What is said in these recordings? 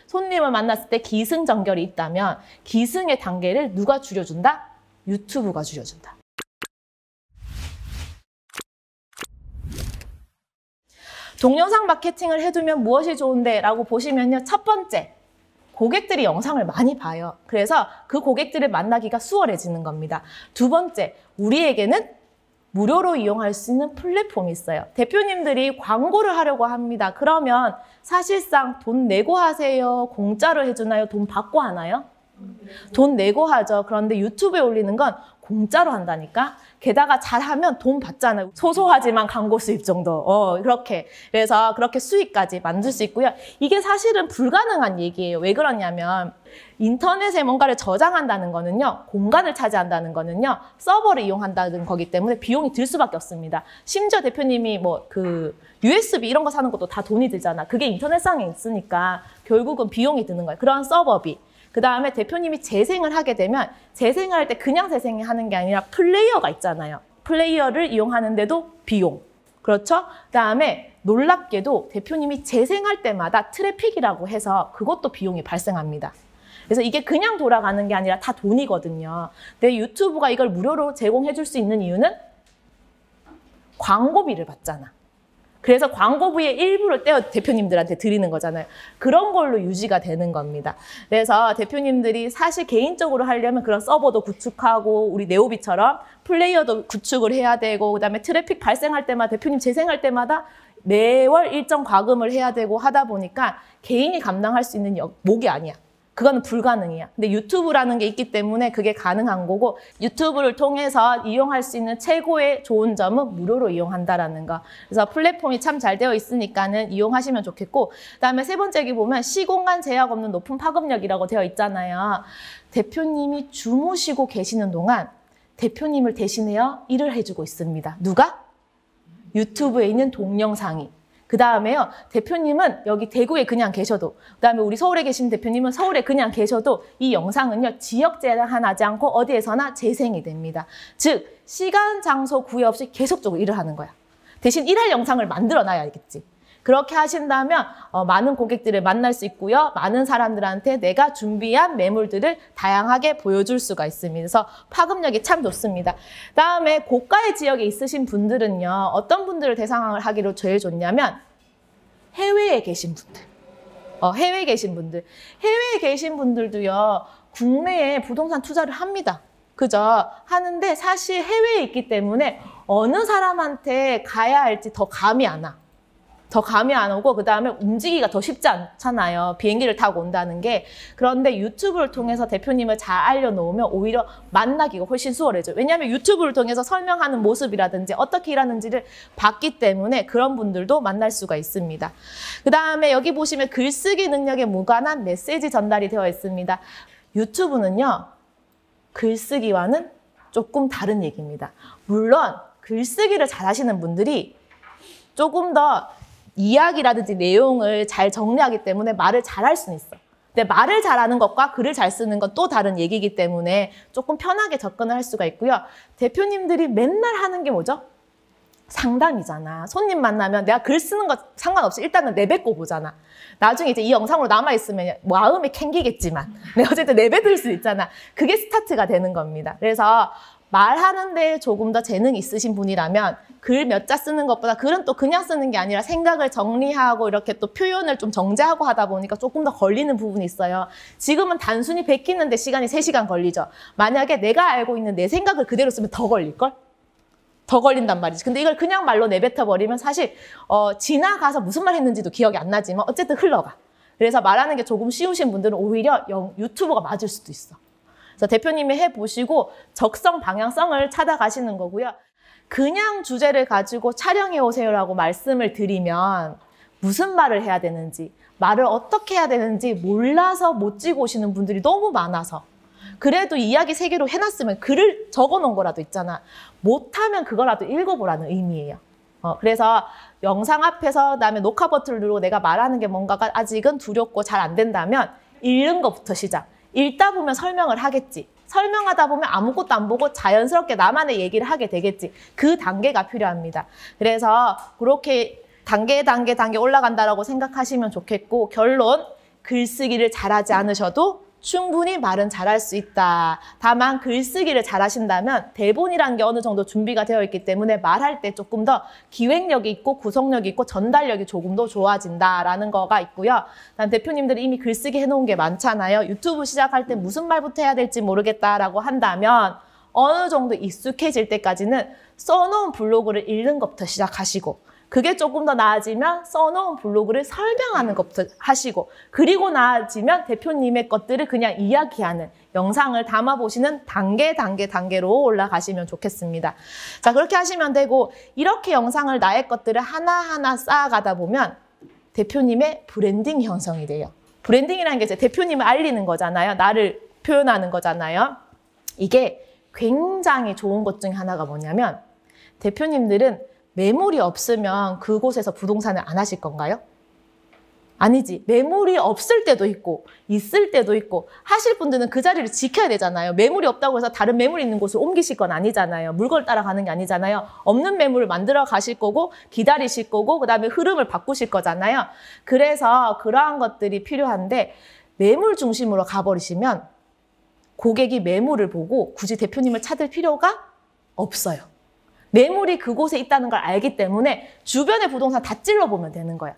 손님을 만났을 때 기승전결이 있다면 기승의 단계를 누가 줄여준다? 유튜브가 줄여준다. 동영상 마케팅을 해두면 무엇이 좋은데? 라고 보시면요. 첫 번째, 고객들이 영상을 많이 봐요. 그래서 그 고객들을 만나기가 수월해지는 겁니다. 두 번째, 우리에게는 무료로 이용할 수 있는 플랫폼이 있어요. 대표님들이 광고를 하려고 합니다. 그러면 사실상 돈 내고 하세요? 공짜로 해주나요? 돈 받고 하나요? 돈 내고 하죠. 그런데 유튜브에 올리는 건 공짜로 한다니까? 게다가 잘하면 돈 받잖아요. 소소하지만 광고 수입 정도. 그렇게. 그래서 그렇게 수익까지 만들 수 있고요. 이게 사실은 불가능한 얘기예요. 왜 그러냐면 인터넷에 뭔가를 저장한다는 거는요. 공간을 차지한다는 거는요. 서버를 이용한다는 거기 때문에 비용이 들 수밖에 없습니다. 심지어 대표님이 USB 이런 거 사는 것도 다 돈이 들잖아. 그게 인터넷상에 있으니까 결국은 비용이 드는 거예요. 그런 서버비. 그 다음에 대표님이 재생을 하게 되면 재생할 때 그냥 재생이 하는 게 아니라 플레이어가 있잖아요. 플레이어를 이용하는데도 비용. 그렇죠? 그 다음에 놀랍게도 대표님이 재생할 때마다 트래픽이라고 해서 그것도 비용이 발생합니다. 그래서 이게 그냥 돌아가는 게 아니라 다 돈이거든요. 근데 유튜브가 이걸 무료로 제공해 줄 수 있는 이유는 광고비를 받잖아. 그래서 광고비의 일부를 떼어 대표님들한테 드리는 거잖아요. 그런 걸로 유지가 되는 겁니다. 그래서 대표님들이 사실 개인적으로 하려면 그런 서버도 구축하고 우리 네오비처럼 플레이어도 구축을 해야 되고 그다음에 트래픽 발생할 때마다 대표님 재생할 때마다 매월 일정 과금을 해야 되고 하다 보니까 개인이 감당할 수 있는 목이 아니야. 그거는 불가능이야. 근데 유튜브라는 게 있기 때문에 그게 가능한 거고 유튜브를 통해서 이용할 수 있는 최고의 좋은 점은 무료로 이용한다라는 거. 그래서 플랫폼이 참 잘 되어 있으니까는 이용하시면 좋겠고 그다음에 세 번째 여기 보면 시공간 제약 없는 높은 파급력이라고 되어 있잖아요. 대표님이 주무시고 계시는 동안 대표님을 대신해요 일을 해주고 있습니다. 누가? 유튜브에 있는 동영상이. 그 다음에요, 대표님은 여기 대구에 그냥 계셔도, 그 다음에 우리 서울에 계신 대표님은 서울에 그냥 계셔도 이 영상은요, 지역 제한하지 않고 어디에서나 재생이 됩니다. 즉, 시간, 장소, 구애 없이 계속적으로 일을 하는 거야. 대신 일할 영상을 만들어 놔야겠지. 그렇게 하신다면 많은 고객들을 만날 수 있고요. 많은 사람들한테 내가 준비한 매물들을 다양하게 보여줄 수가 있습니다. 그래서 파급력이 참 좋습니다. 다음에 고가의 지역에 있으신 분들은요. 어떤 분들을 대상을 하기로 제일 좋냐면 해외에 계신 분들. 해외에 계신 분들. 해외에 계신 분들도요. 국내에 부동산 투자를 합니다. 그죠? 하는데 사실 해외에 있기 때문에 어느 사람한테 가야 할지 더 감이 안 와. 더 감이 안 오고 그 다음에 움직이기가 더 쉽지 않잖아요. 비행기를 타고 온다는 게. 그런데 유튜브를 통해서 대표님을 잘 알려놓으면 오히려 만나기가 훨씬 수월해져요. 왜냐하면 유튜브를 통해서 설명하는 모습이라든지 어떻게 일하는지를 봤기 때문에 그런 분들도 만날 수가 있습니다. 그 다음에 여기 보시면 글쓰기 능력에 무관한 메시지 전달이 되어 있습니다. 유튜브는요. 글쓰기와는 조금 다른 얘기입니다. 물론 글쓰기를 잘하시는 분들이 조금 더 이야기라든지 내용을 잘 정리하기 때문에 말을 잘할 수는 있어. 근데 말을 잘하는 것과 글을 잘 쓰는 건 또 다른 얘기이기 때문에 조금 편하게 접근을 할 수가 있고요. 대표님들이 맨날 하는 게 뭐죠? 상담이잖아. 손님 만나면 내가 글 쓰는 거 상관없이 일단은 내뱉고 보잖아. 나중에 이제 이 영상으로 남아있으면 마음이 캥기겠지만 내가 어쨌든 내뱉을 수 있잖아. 그게 스타트가 되는 겁니다. 그래서 말하는데 조금 더 재능이 있으신 분이라면 글 몇 자 쓰는 것보다 글은 또 그냥 쓰는 게 아니라 생각을 정리하고 이렇게 또 표현을 좀 정제하고 하다 보니까 조금 더 걸리는 부분이 있어요. 지금은 단순히 베끼는데 시간이 3시간 걸리죠. 만약에 내가 알고 있는 내 생각을 그대로 쓰면 더 걸릴걸? 더 걸린단 말이지. 근데 이걸 그냥 말로 내뱉어버리면 사실 지나가서 무슨 말 했는지도 기억이 안 나지만 어쨌든 흘러가. 그래서 말하는 게 조금 쉬우신 분들은 오히려 유튜버가 맞을 수도 있어. 그래서 대표님이 해보시고 적성, 방향성을 찾아가시는 거고요. 그냥 주제를 가지고 촬영해 오세요라고 말씀을 드리면 무슨 말을 해야 되는지, 말을 어떻게 해야 되는지 몰라서 못 찍어 오시는 분들이 너무 많아서 그래도 이야기 3개로 해놨으면 글을 적어놓은 거라도 있잖아. 못하면 그거라도 읽어보라는 의미예요. 그래서 영상 앞에서 그다음에 녹화 버튼을 누르고 내가 말하는 게 뭔가가 아직은 두렵고 잘 안 된다면 읽는 것부터 시작. 읽다 보면 설명을 하겠지. 설명하다 보면 아무것도 안 보고 자연스럽게 나만의 얘기를 하게 되겠지. 그 단계가 필요합니다. 그래서 그렇게 단계 올라간다라고 생각하시면 좋겠고 결론, 글쓰기를 잘하지 않으셔도 충분히 말은 잘할 수 있다. 다만 글쓰기를 잘하신다면 대본이라는 게 어느 정도 준비가 되어 있기 때문에 말할 때 조금 더 기획력이 있고 구성력이 있고 전달력이 조금 더 좋아진다라는 거가 있고요. 난 대표님들이 이미 글쓰기 해놓은 게 많잖아요. 유튜브 시작할 때 무슨 말부터 해야 될지 모르겠다라고 한다면 어느 정도 익숙해질 때까지는 써놓은 블로그를 읽는 것부터 시작하시고, 그게 조금 더 나아지면 써놓은 블로그를 설명하는 것부터 하시고, 그리고 나아지면 대표님의 것들을 그냥 이야기하는 영상을 담아보시는 단계로 올라가시면 좋겠습니다. 자, 그렇게 하시면 되고, 이렇게 영상을 나의 것들을 하나하나 쌓아가다 보면 대표님의 브랜딩 형성이 돼요. 브랜딩이라는 게 이제 대표님을 알리는 거잖아요. 나를 표현하는 거잖아요. 이게 굉장히 좋은 것 중에 하나가 뭐냐면, 대표님들은 매물이 없으면 그곳에서 부동산을 안 하실 건가요? 아니지. 매물이 없을 때도 있고 있을 때도 있고, 하실 분들은 그 자리를 지켜야 되잖아요. 매물이 없다고 해서 다른 매물이 있는 곳을 옮기실 건 아니잖아요. 물건을 따라가는 게 아니잖아요. 없는 매물을 만들어 가실 거고 기다리실 거고 그다음에 흐름을 바꾸실 거잖아요. 그래서 그러한 것들이 필요한데, 매물 중심으로 가버리시면 고객이 매물을 보고 굳이 대표님을 찾을 필요가 없어요. 매물이 그곳에 있다는 걸 알기 때문에 주변의 부동산 다 찔러보면 되는 거야.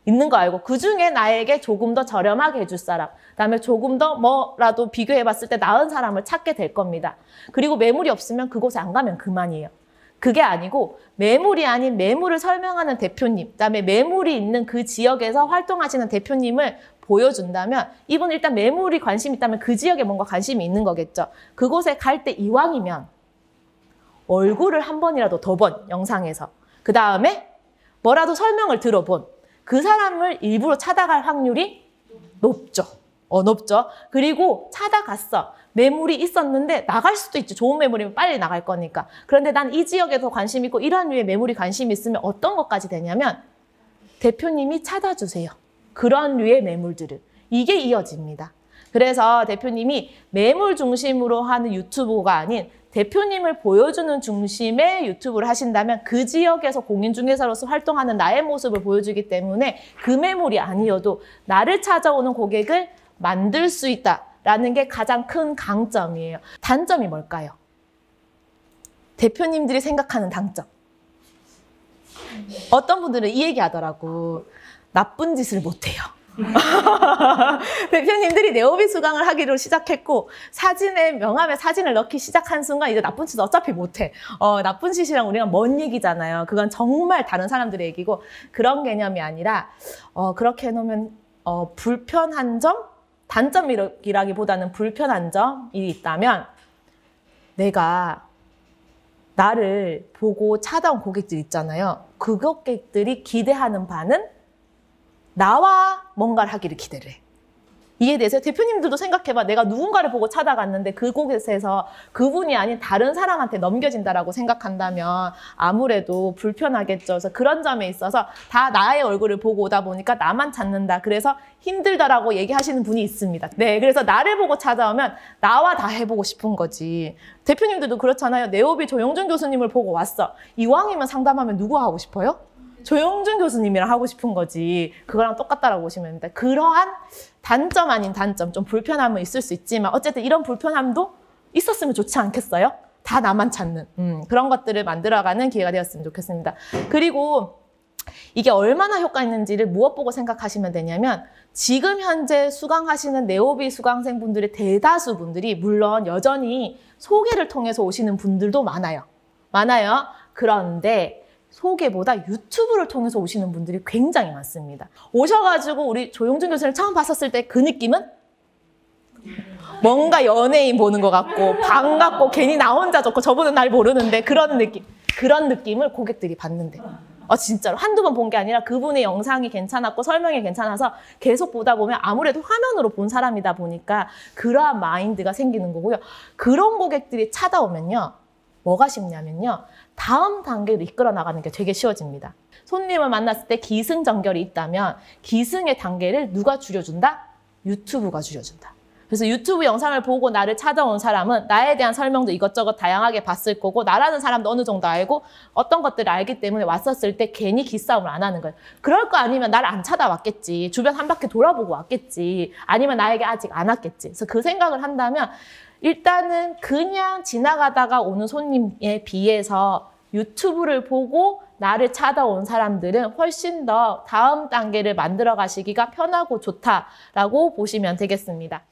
있는 거 알고 그중에 나에게 조금 더 저렴하게 해줄 사람, 그다음에 조금 더 뭐라도 비교해봤을 때 나은 사람을 찾게 될 겁니다. 그리고 매물이 없으면 그곳에 안 가면 그만이에요. 그게 아니고 매물이 아닌 매물을 설명하는 대표님, 그다음에 매물이 있는 그 지역에서 활동하시는 대표님을 보여준다면, 이분 일단 매물이 관심이 있다면 그 지역에 뭔가 관심이 있는 거겠죠. 그곳에 갈 때 이왕이면 얼굴을 한 번이라도 더 본 영상에서, 그 다음에 뭐라도 설명을 들어본 그 사람을 일부러 찾아갈 확률이 높죠. 높죠. 그리고 찾아갔어. 매물이 있었는데 나갈 수도 있지. 좋은 매물이면 빨리 나갈 거니까. 그런데 난 이 지역에 더 관심 있고 이러한 류의 매물이 관심이 있으면 어떤 것까지 되냐면 대표님이 찾아주세요. 그런 류의 매물들을. 이게 이어집니다. 그래서 대표님이 매물 중심으로 하는 유튜브가 아닌 대표님을 보여주는 중심의 유튜브를 하신다면 그 지역에서 공인중개사로서 활동하는 나의 모습을 보여주기 때문에 그 매물이 아니어도 나를 찾아오는 고객을 만들 수 있다라는 게 가장 큰 강점이에요. 단점이 뭘까요? 대표님들이 생각하는 단점. 어떤 분들은 이 얘기 하더라고. 나쁜 짓을 못해요. 대표님들이 네오비 수강을 하기로 시작했고 사진에 명함에 사진을 넣기 시작한 순간 이제 나쁜 짓 어차피 못해. 나쁜 짓이랑 우리가 먼 얘기잖아요. 그건 정말 다른 사람들의 얘기고, 그런 개념이 아니라 그렇게 해놓으면 불편한 점? 단점이라기보다는 불편한 점이 있다면, 내가 나를 보고 찾아온 고객들 있잖아요. 그 고객들이 기대하는 바는 나와 뭔가를 하기를 기대를 해. 이에 대해서 대표님들도 생각해봐. 내가 누군가를 보고 찾아갔는데 그곳에서 그분이 아닌 다른 사람한테 넘겨진다라고 생각한다면 아무래도 불편하겠죠. 그래서 그런 점에 있어서 다 나의 얼굴을 보고 오다 보니까 나만 찾는다. 그래서 힘들다라고 얘기하시는 분이 있습니다. 네, 그래서 나를 보고 찾아오면 나와 다 해보고 싶은 거지. 대표님들도 그렇잖아요. 네오비 조영준 교수님을 보고 왔어. 이왕이면 상담하면 누구 하고 싶어요? 조영준 교수님이랑 하고 싶은 거지. 그거랑 똑같다라고 보시면 됩니다. 그러한 단점 아닌 단점, 좀 불편함은 있을 수 있지만 어쨌든 이런 불편함도 있었으면 좋지 않겠어요? 다 나만 찾는 그런 것들을 만들어가는 기회가 되었으면 좋겠습니다. 그리고 이게 얼마나 효과 있는지를 무엇 보고 생각하시면 되냐면, 지금 현재 수강하시는 네오비 수강생분들의 대다수 분들이 물론 여전히 소개를 통해서 오시는 분들도 많아요. 그런데 소개보다 유튜브를 통해서 오시는 분들이 굉장히 많습니다. 오셔가지고 우리 조영준 교수를 처음 봤었을 때 그 느낌은 뭔가 연예인 보는 것 같고 반갑고 괜히 나 혼자 좋고 저분은 날 모르는데 그런 느낌을 고객들이 받는데, 진짜로 한두 번 본 게 아니라 그분의 영상이 괜찮았고 설명이 괜찮아서 계속 보다 보면 아무래도 화면으로 본 사람이다 보니까 그러한 마인드가 생기는 거고요. 그런 고객들이 찾아오면요, 뭐가 쉽냐면요, 다음 단계로 이끌어 나가는 게 되게 쉬워집니다. 손님을 만났을 때 기승전결이 있다면 기승의 단계를 누가 줄여준다? 유튜브가 줄여준다. 그래서 유튜브 영상을 보고 나를 찾아온 사람은 나에 대한 설명도 이것저것 다양하게 봤을 거고 나라는 사람도 어느 정도 알고 어떤 것들을 알기 때문에 왔었을 때 괜히 기싸움을 안 하는 거예요. 그럴 거 아니면 나를 안 찾아왔겠지. 주변 한 바퀴 돌아보고 왔겠지. 아니면 나에게 아직 안 왔겠지. 그래서 그 생각을 한다면 일단은 그냥 지나가다가 오는 손님에 비해서 유튜브를 보고 나를 찾아온 사람들은 훨씬 더 다음 단계를 만들어 가시기가 편하고 좋다라고 보시면 되겠습니다.